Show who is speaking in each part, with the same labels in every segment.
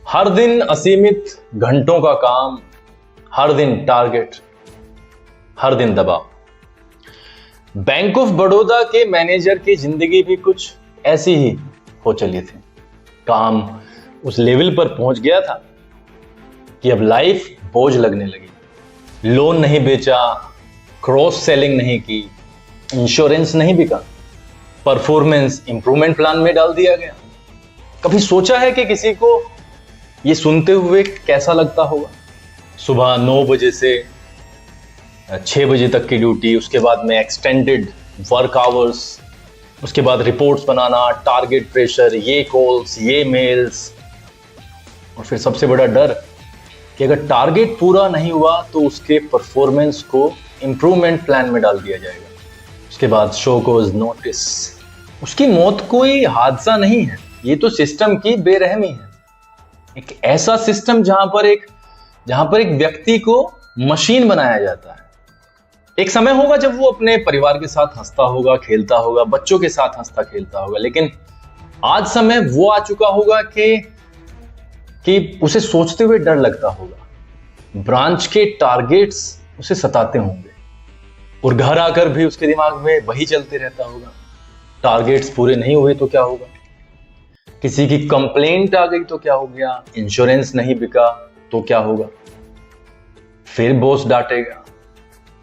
Speaker 1: हर दिन असीमित घंटों का काम, हर दिन टारगेट, हर दिन दबाव। बैंक ऑफ बड़ौदा के मैनेजर की जिंदगी भी कुछ ऐसी ही हो चली थी। काम उस लेवल पर पहुंच गया था कि अब लाइफ बोझ लगने लगी। लोन नहीं बेचा, क्रॉस सेलिंग नहीं की, इंश्योरेंस नहीं बिका, परफॉर्मेंस इंप्रूवमेंट प्लान में डाल दिया गया। कभी सोचा है कि किसी को ये सुनते हुए कैसा लगता होगा? सुबह 9 बजे से 6 बजे तक की ड्यूटी, उसके बाद में एक्सटेंडेड वर्क आवर्स, उसके बाद रिपोर्ट्स बनाना, टारगेट प्रेशर, ये कॉल्स, ये मेल्स, और फिर सबसे बड़ा डर कि अगर टारगेट पूरा नहीं हुआ तो उसके परफॉर्मेंस को इंप्रूवमेंट प्लान में डाल दिया जाएगा। उसके बाद शो कोज नोटिस। उसकी मौत कोई हादसा नहीं है, ये तो सिस्टम की बेरहमी है। एक ऐसा सिस्टम जहां पर एक व्यक्ति को मशीन बनाया जाता है। एक समय होगा जब वो अपने परिवार के साथ हंसता होगा, खेलता होगा, बच्चों के साथ हंसता खेलता होगा, लेकिन आज समय वो आ चुका होगा कि उसे सोचते हुए डर लगता होगा। ब्रांच के टारगेट्स उसे सताते होंगे और घर आकर भी उसके दिमाग में वही चलते रहता होगा। टारगेट्स पूरे नहीं हुए तो क्या होगा? किसी की कंप्लेंट आ गई तो क्या हो गया? इंश्योरेंस नहीं बिका तो क्या होगा? फिर बॉस डांटेगा,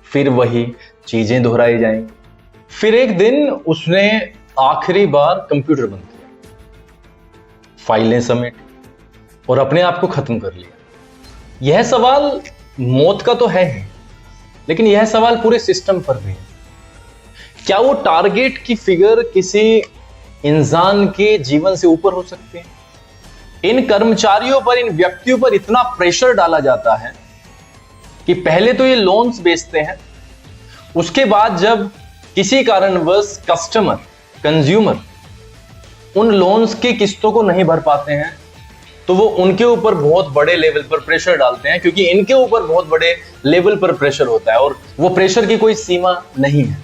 Speaker 1: फिर वही चीजें दोहराई जाएंगी। फिर एक दिन उसने आखिरी बार कंप्यूटर बंद किया, फाइलें समेटी और अपने आप को खत्म कर लिया। यह सवाल मौत का तो है ही, लेकिन यह सवाल पूरे सिस्टम पर भी है। क्या वो टारगेट की फिगर किसी इंसान के जीवन से ऊपर हो सकते हैं? इन कर्मचारियों पर, इन व्यक्तियों पर इतना प्रेशर डाला जाता है कि पहले तो ये लोन्स बेचते हैं, उसके बाद जब किसी कारणवश कस्टमर, कंज्यूमर उन लोन्स की किस्तों को नहीं भर पाते हैं तो वो उनके ऊपर बहुत बड़े लेवल पर प्रेशर डालते हैं, क्योंकि इनके ऊपर बहुत बड़े लेवल पर प्रेशर होता है और वो प्रेशर की कोई सीमा नहीं है।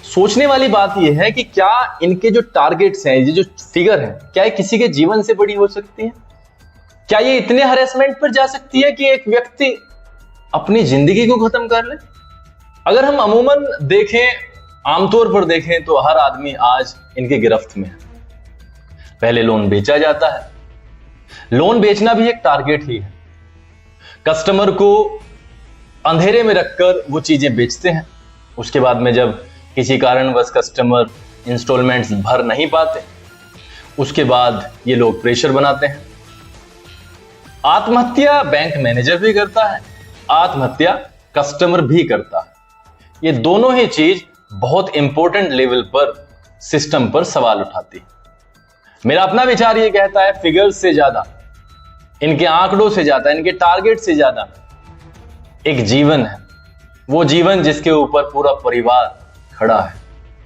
Speaker 1: सोचने वाली बात यह है कि क्या इनके जो टारगेट्स हैं, ये जो फिगर है, क्या ये किसी के जीवन से बड़ी हो सकती है? क्या ये इतने हरेसमेंट पर जा सकती है कि एक व्यक्ति अपनी जिंदगी को खत्म कर ले? अगर हम अमूमन देखें, आमतौर पर देखें तो हर आदमी आज इनके गिरफ्त में है। पहले लोन बेचा जाता है, लोन बेचना भी एक टारगेट ही है। कस्टमर को अंधेरे में रखकर वो चीजें बेचते हैं। उसके बाद में जब किसी कारणवश कस्टमर इंस्टॉलमेंट्स भर नहीं पाते, उसके बाद ये लोग प्रेशर बनाते हैं। आत्महत्या बैंक मैनेजर भी करता है, आत्महत्या कस्टमर भी करता है। ये दोनों ही चीज बहुत इंपॉर्टेंट लेवल पर सिस्टम पर सवाल उठाती है। मेरा अपना विचार ये कहता है, फिगर्स से ज्यादा, इनके आंकड़ों से ज्यादा, इनके टारगेट से ज्यादा एक जीवन है। वो जीवन जिसके ऊपर पूरा परिवार खड़ा है,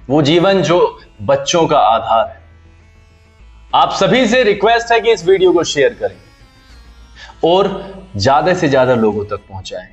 Speaker 1: वो जीवन जो बच्चों का आधार है। आप सभी से रिक्वेस्ट है कि इस वीडियो को शेयर करें और ज्यादा से ज्यादा लोगों तक पहुंचाएं।